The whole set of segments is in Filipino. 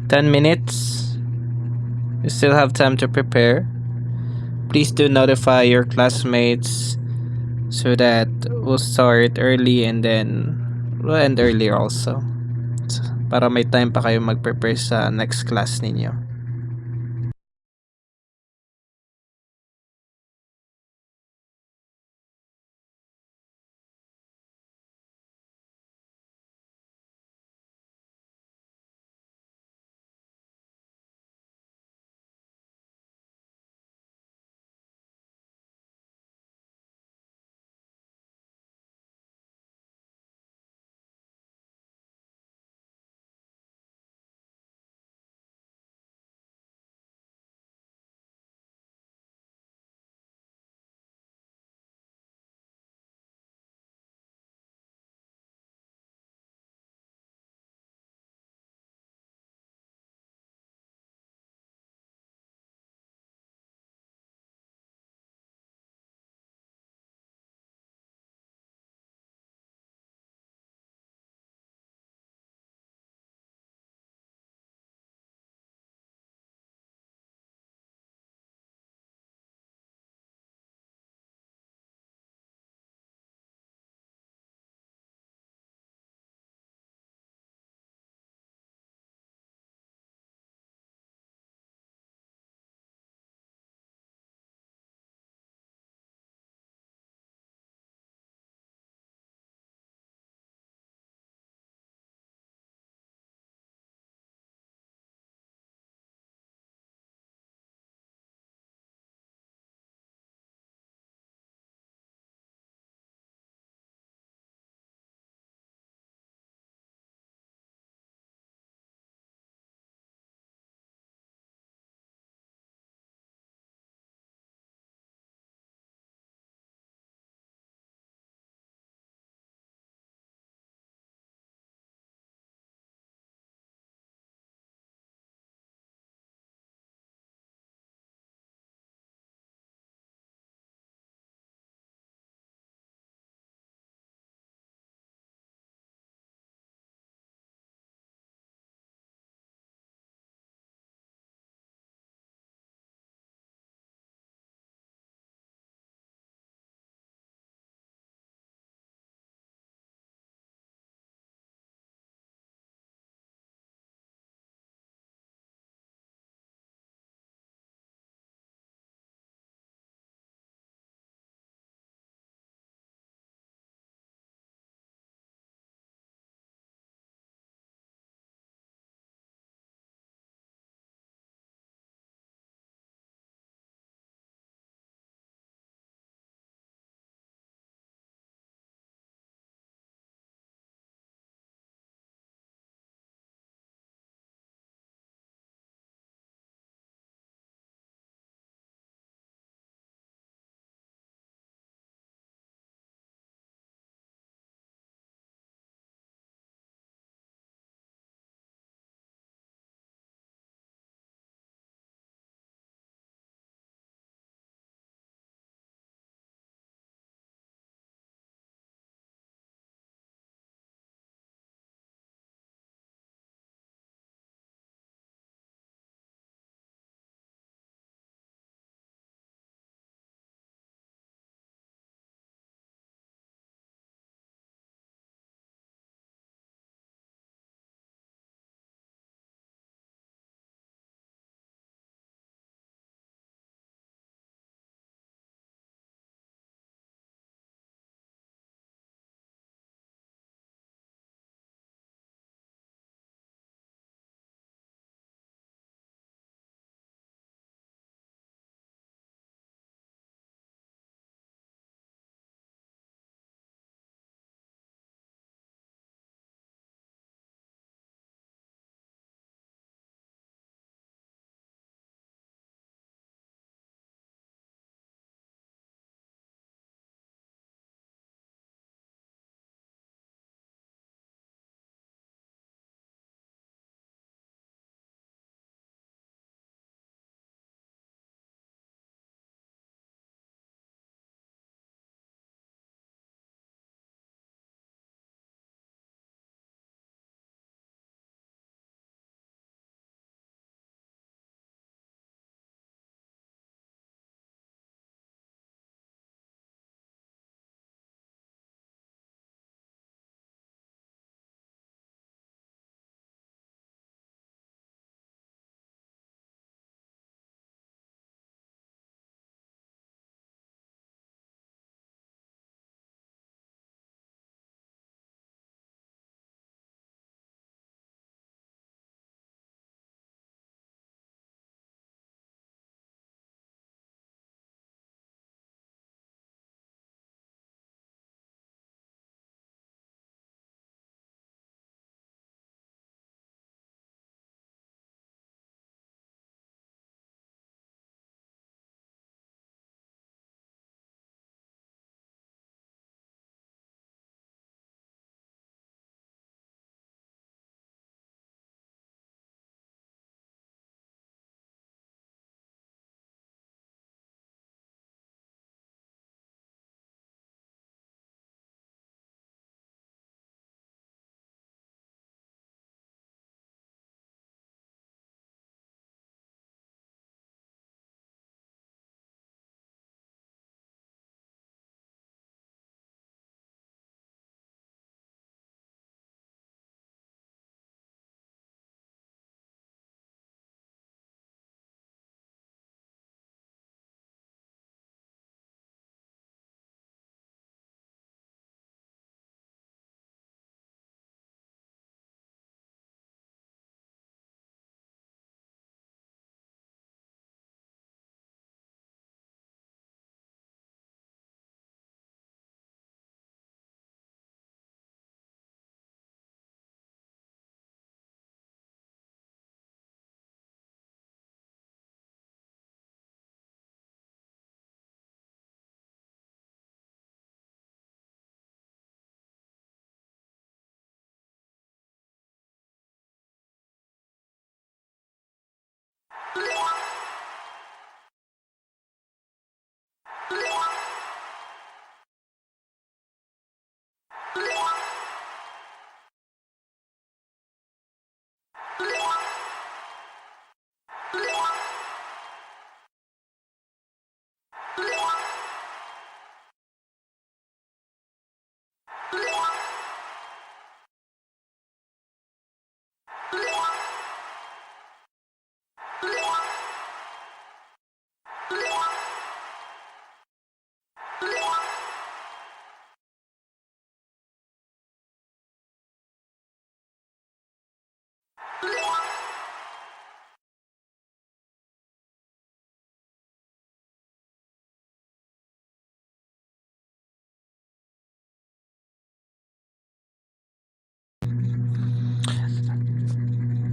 10 minutes. You still have time to prepare. Please do notify your classmates so that we'll start early and then we'll end earlier also. Para may time pa kayo mag-prepare sa next class ninyo.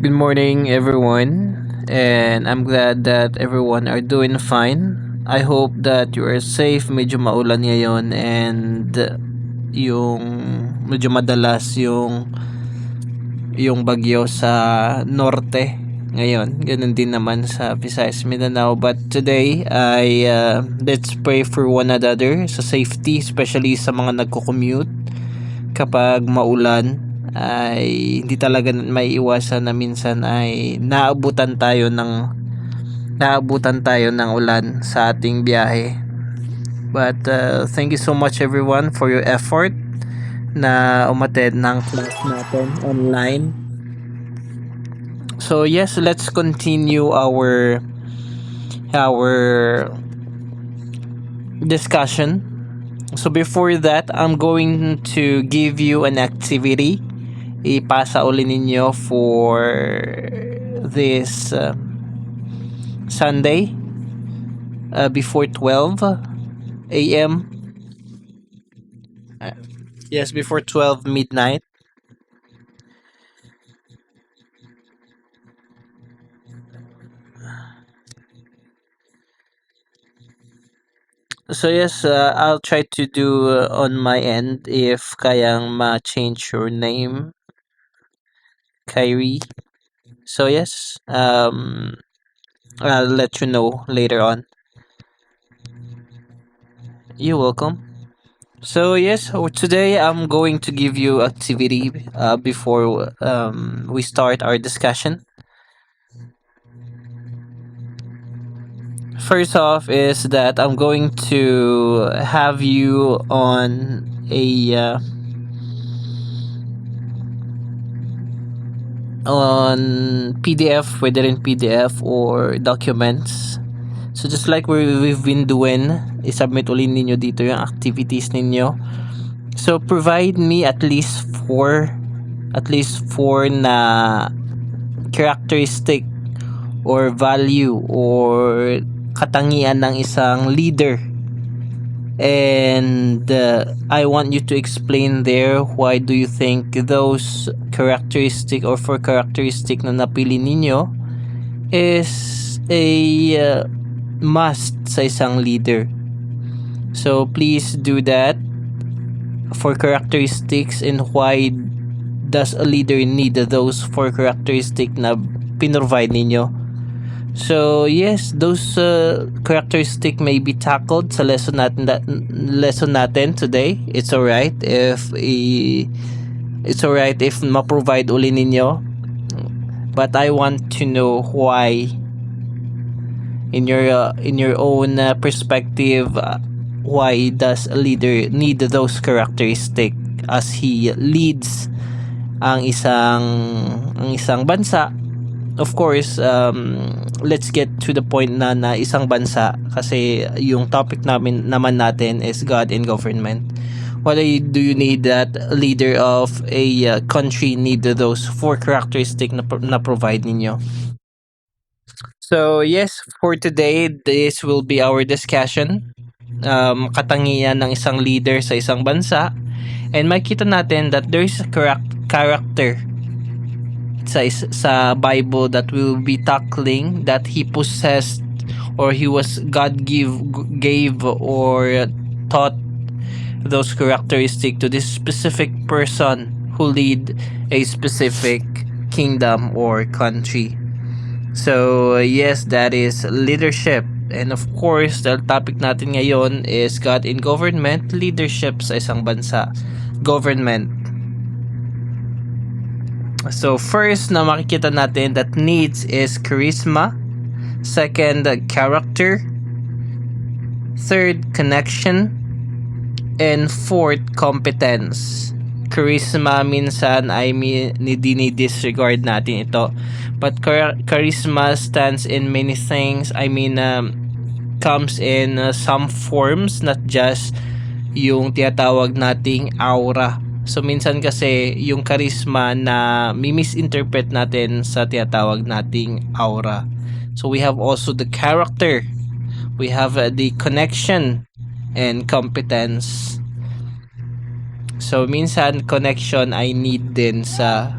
Good morning, everyone, and I'm glad that everyone are doing fine. I hope that you are safe. Medyo maulan ngayon and yung medyo madalas yung bagyo sa norte ngayon. Ganun din naman sa Visayas, Mindanao. But today, let's pray for one another sa safety, especially sa mga nagko-commute kapag maulan ay hindi talaga maiiwasan na minsan ay naabutan tayo ng ulan sa ating biyahe. But thank you so much everyone for your effort na umattend ng class natin online. So yes, let's continue our discussion. So before that, I'm going to give you an activity. Ipasa uli ninyo for this Sunday before 12 a.m. Yes, before 12 midnight. So yes, I'll try to do on my end if kayang ma-change your name, Kyrie. So yes, I'll let you know later on. You're welcome. So yes, today I'm going to give you activity before we start our discussion. First off is that I'm going to have you on PDF, whether in PDF or documents. So just like we've been doing, isubmit ulit ninyo dito yung activities ninyo. So provide me at least four na characteristic or value or katangian ng isang leader. And I want you to explain there why do you think those characteristic or four characteristic na napili ninyo is a must sa isang leader. So please do that for characteristics and why does a leader need those four characteristic na pinrovide ninyo. So yes, those characteristic may be tackled sa lesson natin today. It's alright if ma-provide uli ninyo. But I want to know why in your own perspective, why does a leader need those characteristic as he leads ang isang bansa. Of course, let's get to the point na isang bansa kasi yung topic naman natin is God and government. Why do you need that leader of a country need those four characteristics na provide ninyo? So yes, for today, this will be our discussion. Katangian ng isang leader sa isang bansa. And makita natin that there is a character sa Bible that we will be tackling that he possessed or he was God gave or taught those characteristics to this specific person who lead a specific kingdom or country. So yes, that is leadership. And of course, the topic natin ngayon is God in government, leadership sa isang bansa, government. So first na makikita natin that needs is charisma, second character, third connection, and fourth competence. Charisma minsan ay disregard natin ito, but charisma stands in many things. Comes in some forms, not just yung tinatawag nating aura. So minsan kasi yung charisma na misinterpret natin sa tinatawag nating aura. So we have also the character, we have the connection and competence. So minsan connection ay need din sa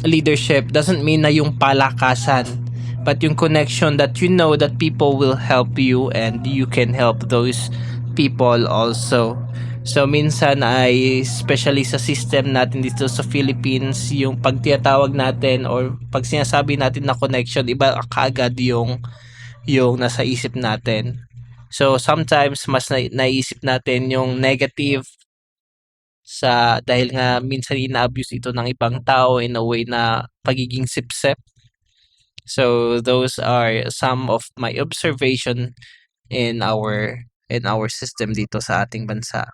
leadership doesn't mean na yung palakasan, but yung connection that you know that people will help you and you can help those people also. So minsan ay especially sa system natin dito sa Philippines, yung pag tinatawag natin or pag sinasabi natin na connection, iba kaagad yung nasa isip natin. So sometimes mas naisip natin yung negative dahil nga minsan ina-abuse ito ng ibang tao in a way na pagiging sipsep. So those are some of my observation in our system dito sa ating bansa.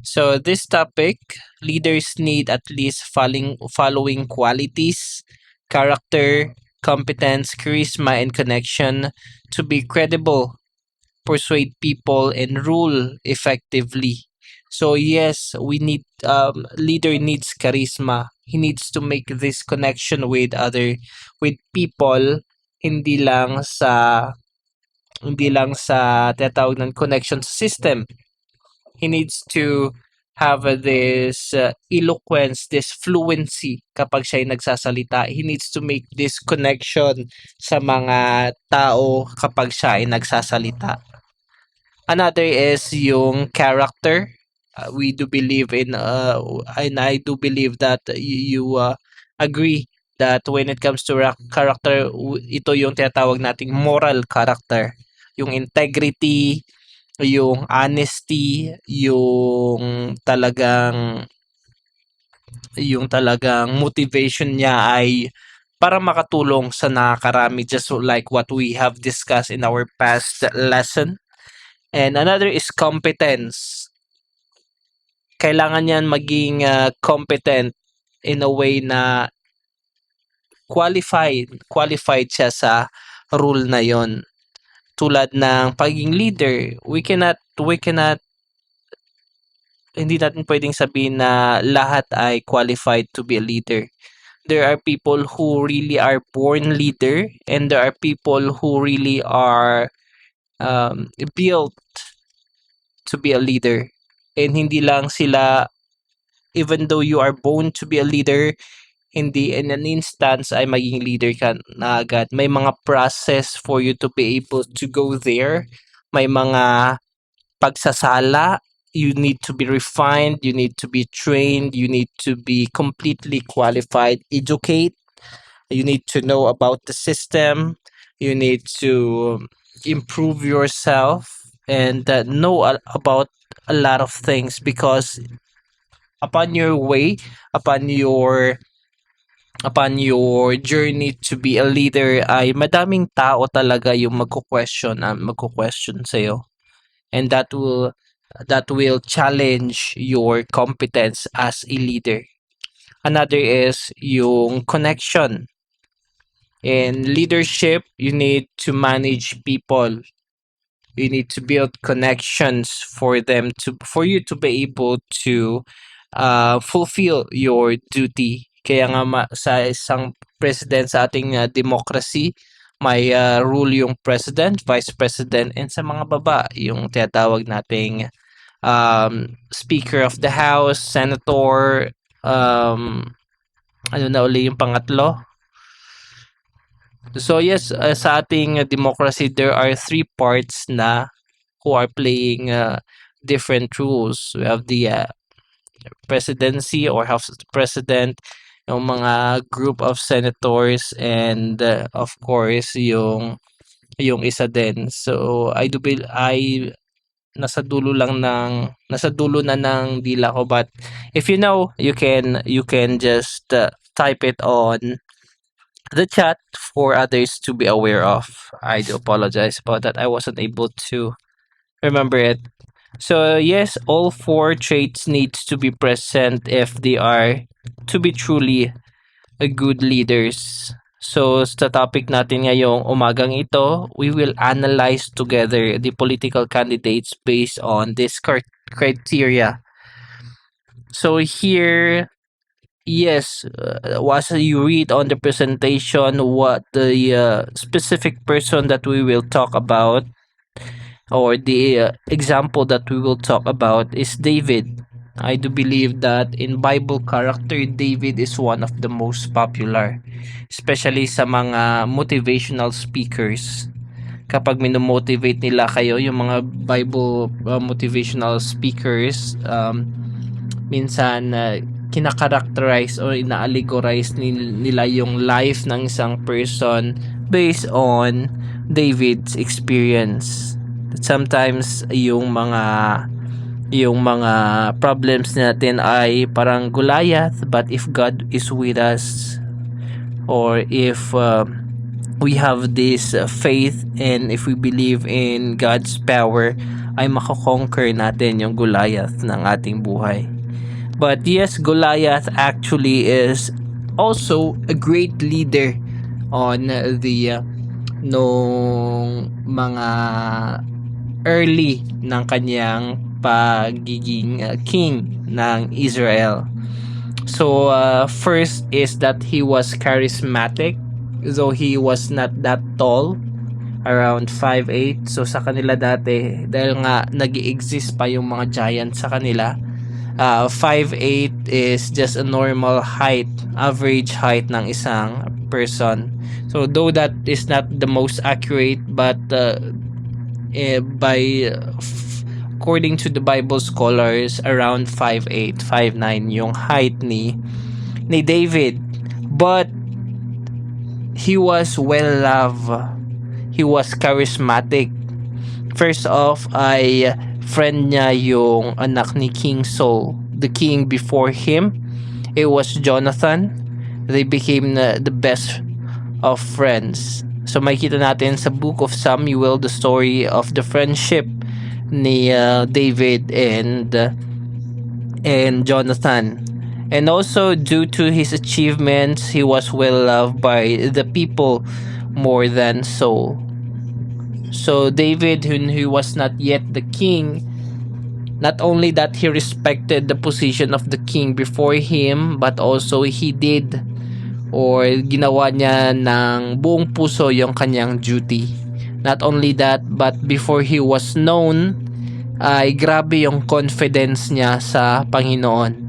So this topic, leaders need at least following qualities: character, competence, charisma, and connection to be credible, persuade people, and rule effectively. So yes, we need leader needs charisma. He needs to make this connection with people, hindi lang sa tinatawag ng connection sa system. He needs to have this eloquence, this fluency kapag siya ay nagsasalita. He needs to make this connection sa mga tao kapag siya ay nagsasalita. Another is yung character. We do believe and I do believe that you agree that when it comes to character, ito yung tinatawag nating moral character. Yung integrity, yung honesty, yung talagang motivation niya ay para makatulong sa nakakarami, just like what we have discussed in our past lesson. And another is competence. Kailangan niyan maging competent in a way na qualified siya sa role na yon. Tulad ng pagiging leader, we cannot hindi natin pwedeng sabihin na lahat ay qualified to be a leader. There are people who really are born leader, and there are people who really are built to be a leader. And hindi lang sila, even though you are born to be a leader, hindi in an instance ay maging leader ka na agad. May mga process for you to be able to go there. May mga pagsasala. You need to be refined, you need to be trained, you need to be completely qualified, educate, you need to know about the system, you need to improve yourself and know about a lot of things, because upon your way, upon your upon your journey to be a leader ay madaming tao talaga yung magko-question sa'yo, and that will challenge your competence as a leader. Another is yung connection. In leadership, you need to manage people. You need to build connections for you to be able to fulfill your duty. Kaya nga sa isang president sa ating democracy, may rule yung president, vice president, and sa mga baba, yung tinatawag nating Speaker of the House, Senator, ano na uli yung pangatlo? So yes, sa ating democracy, there are three parts na who are playing different roles. We have the presidency or House of the President, yung mga group of senators, and of course yung isa din. So I nasa dulo na ng dila ko, but if you know, you can just type it on the chat for others to be aware of. I do apologize about that. I wasn't able to remember it. So yes, all four traits needs to be present if they are to be truly a good leaders. So sa topic natin ngayong umagang ito, we will analyze together the political candidates based on this criteria. So here, yes, once you read on the presentation what the specific person that we will talk about, or the example that we will talk about, is David. I do believe that in Bible character, David is one of the most popular, especially sa mga motivational speakers. Kapag minomotivate nila kayo, yung mga Bible motivational speakers, minsan kinakarakterize o ina-allegorize nila yung life ng isang person based on David's experience. Sometimes yung mga problems natin ay parang Goliath, but if God is with us, or if we have this faith, and if we believe in God's power, ay makakonquer natin yung Goliath ng ating buhay. But yes, Goliath actually is also a great leader on the nung mga early ng kanyang pagiging king ng Israel. So first is that he was charismatic, though he was not that tall, around 5'8". So sa kanila dati, dahil nga nag-exist pa yung mga giants sa kanila, 5'8" is just a normal height, average height ng isang person. So though that is not the most accurate, but according to the Bible scholars, around 5'8", 5'9" yung height ni David. But he was well loved. He was charismatic. First off, ay friend niya yung anak ni King Saul, the king before him. It was Jonathan. They became the best of friends. So makikita natin sa book of Samuel the story of the friendship ni David and Jonathan. And also due to his achievements, he was well loved by the people more than Saul. So David, when he was not yet the king, not only that he respected the position of the king before him, but also he did, or ginawa niya ng buong puso yung kanyang duty. Not only that, but before he was known, ay grabe yung confidence niya sa Panginoon.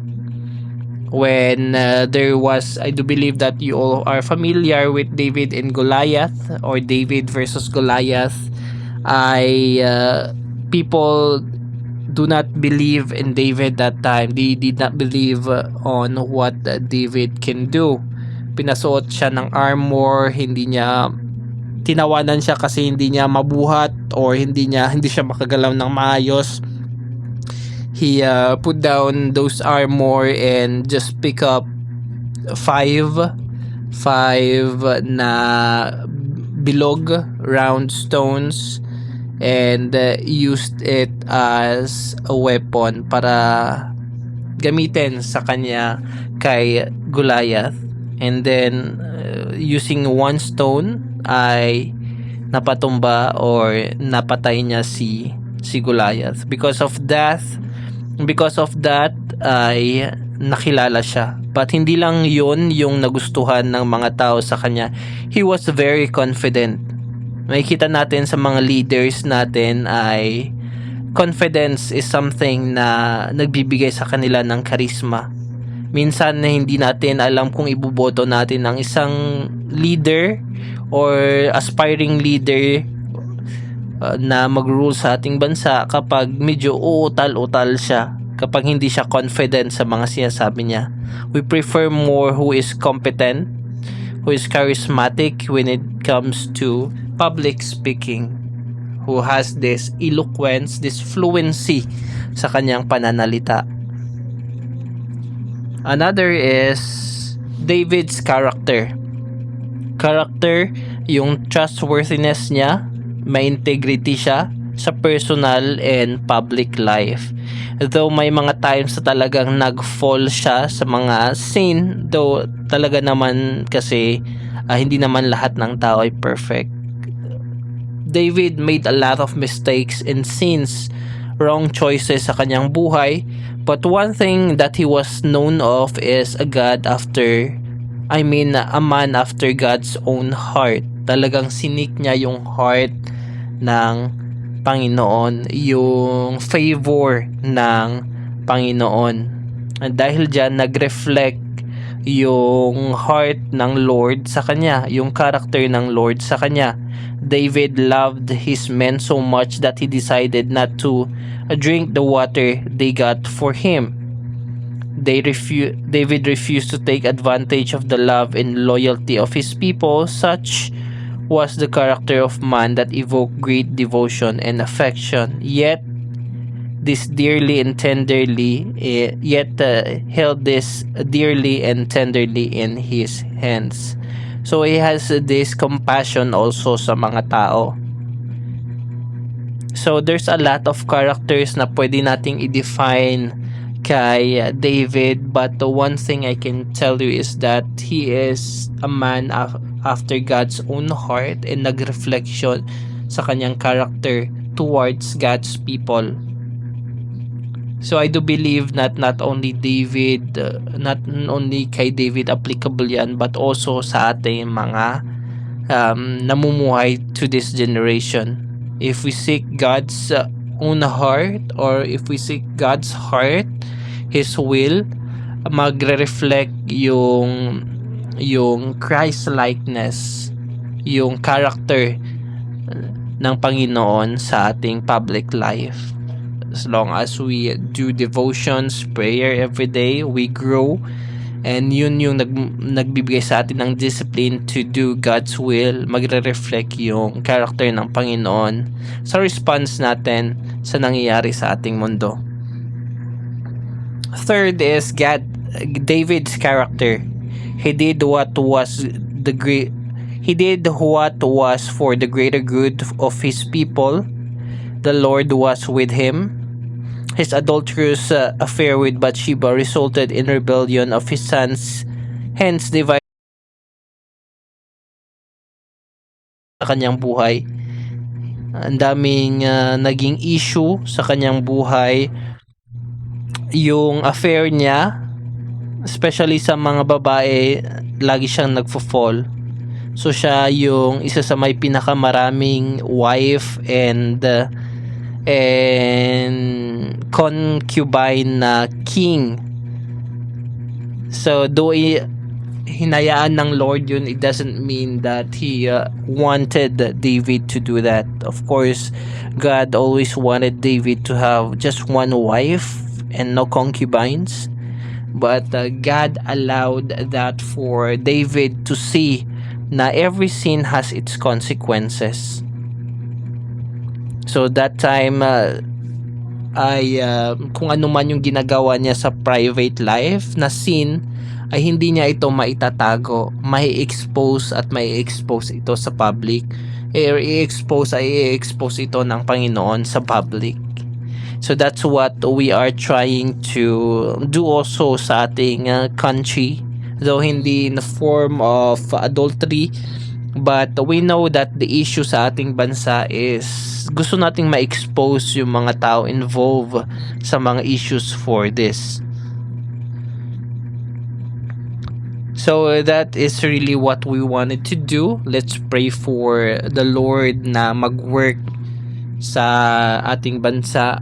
When there was, I do believe that you all are familiar with David and Goliath, or David versus Goliath, ay people do not believe in David that time. They did not believe on what David can do. Pinasuot siya ng armor, tinawanan siya kasi hindi niya mabuhat, or hindi siya makagalaw ng maayos. He put down those armor and just pick up five na bilog round stones and used it as a weapon para gamitin sa kanya kay Goliath. And then using one stone ay napatumba or napatay niya si Goliath. Because of that ay nakilala siya. But hindi lang yun yung nagustuhan ng mga tao sa kanya. He was very confident. Makikita natin sa mga leaders natin ay confidence is something na nagbibigay sa kanila ng charisma. Minsan na hindi natin alam kung iboboto natin ng isang leader or aspiring leader na mag-rule sa ating bansa kapag medyo uutal-utal siya, kapag hindi siya confident sa mga sinasabi niya. We prefer more who is competent, who is charismatic when it comes to public speaking, who has this eloquence, this fluency sa kanyang pananalita. Another is David's character. Yung trustworthiness niya, may integrity siya sa personal and public life. Though may mga times na talagang nag-fall siya sa mga sin, though talaga naman kasi hindi naman lahat ng tao ay perfect. David made a lot of mistakes and sins, wrong choices sa kanyang buhay, but one thing that he was known of is a man after God's own heart. Talagang sinik niya yung heart ng Panginoon, yung favor ng Panginoon. At dahil dyan, nag-reflect yung heart ng Lord sa kanya, yung character ng Lord sa kanya. David loved his men so much that he decided not to drink the water they got for him. David refused to take advantage of the love and loyalty of his people. Such was the character of man that evoked great devotion and affection. Yet this dearly and tenderly, held this dearly and tenderly in his hands. So he has this compassion also sa mga tao. So there's a lot of characters na pwede nating i-define kay David, but the one thing I can tell you is that he is a man after God's own heart and nagreflection sa kanyang character towards God's people. So I do believe that not only kay David applicable yan, but also sa ating mga namumuhay to this generation. If we seek God's own heart, or if we seek God's heart, His will, magre-reflect yung Christ-likeness, yung character ng Panginoon sa ating public life. As long as we do devotions, prayer every day, we grow, and yun yung nagbibigay sa atin ng discipline to do God's will. Magre-reflect yung character ng Panginoon sa response natin sa nangyayari sa ating mundo. Third is David's character. He did what was for the greater good of his people. The Lord was with him. His adulterous affair with Bathsheba resulted in rebellion of his sons, hence divided sa kanyang buhay. Ang daming naging issue sa kanyang buhay, yung affair niya, especially sa mga babae, lagi siyang nagfo-fall. So siya yung isa sa may pinakamaraming wife and concubine na king. So though hinayaan ng Lord yun, it doesn't mean that he wanted David to do that. Of course, God always wanted David to have just one wife and no concubines, but God allowed that for David to see na every sin has its consequences. So that time kung ano man yung ginagawa niya sa private life na sin, ay hindi niya ito maitatago, mai-expose ito sa public. I-expose ito ng Panginoon sa public. So that's what we are trying to do also sa ating country, though hindi in the form of adultery, but we know that the issue sa ating bansa is gusto nating ma-expose yung mga tao involved sa mga issues for this. So that is really what we wanted to do. Let's pray for the Lord na mag-work sa ating bansa,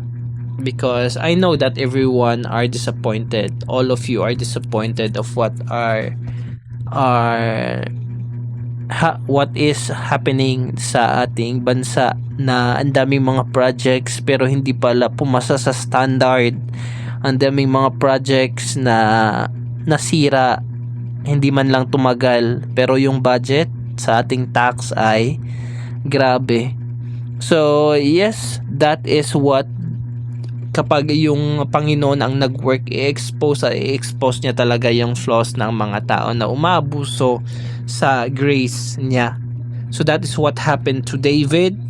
because I know that everyone are disappointed. All of you are disappointed of what is happening sa ating bansa, na ang daming mga projects pero hindi pala pumasa sa standard. Ang daming mga projects na nasira, hindi man lang tumagal, pero yung budget sa ating tax ay grabe. So yes, that is what, kapag yung Panginoon ang nag-work, i-expose niya talaga yung flaws ng mga tao na umaabuso sa grace niya. So that is what happened to David.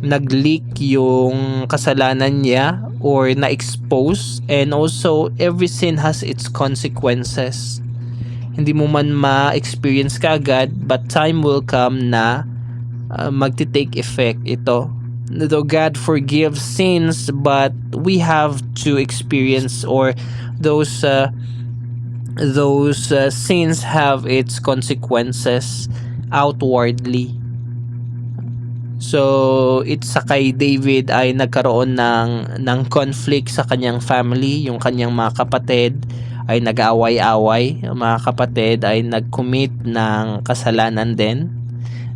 Nag-leak yung kasalanan niya, or na-expose, and also every sin has its consequences. Hindi mo man ma-experience kaagad, but time will come na magti-take effect ito. Though God forgives sins, but we have to experience, or those sins have its consequences outwardly. So, it's sa kay David ay nagkaroon ng conflict sa kanyang family. Yung kanyang mga kapatid ay nag-aaway-away. Yung mga kapatid ay nag-commit ng kasalanan din.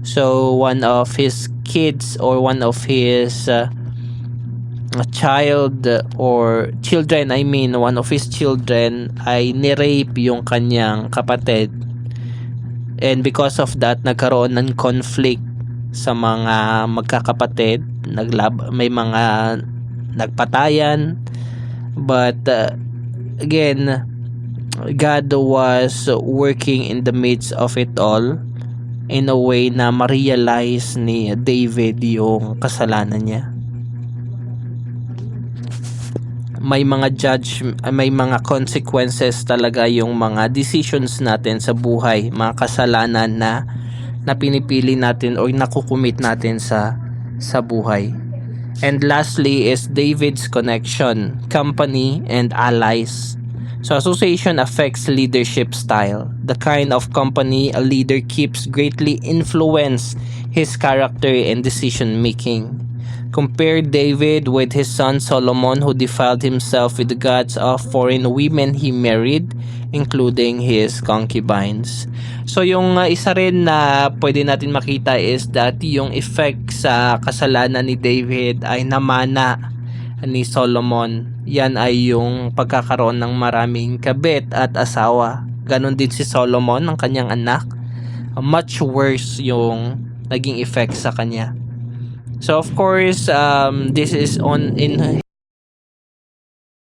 So, one of his kids or one of his one of his children ay ni-rape yung kanyang kapatid. And because of that, nagkaroon ng conflict sa mga magkakapatid. May mga nagpatayan. But again, God was working in the midst of it all in a way na ma-realize ni David yung kasalanan niya. May mga consequences talaga yung mga decisions natin sa buhay, mga kasalanan na pinipili natin o nakukumit natin sa buhay. And lastly is David's connection, company, and allies. So association affects leadership style. The kind of company a leader keeps greatly influence his character and decision making. Compare David with his son Solomon, who defiled himself with the gods of foreign women he married, including his concubines. So yung isa rin na pwede natin makita is that yung effect sa kasalanan ni David ay namana ni Solomon. Yan ay yung pagkakaroon ng maraming kabit at asawa. Ganon din si Solomon, ang kanyang anak. Much worse yung naging effect sa kanya. So of course, this is in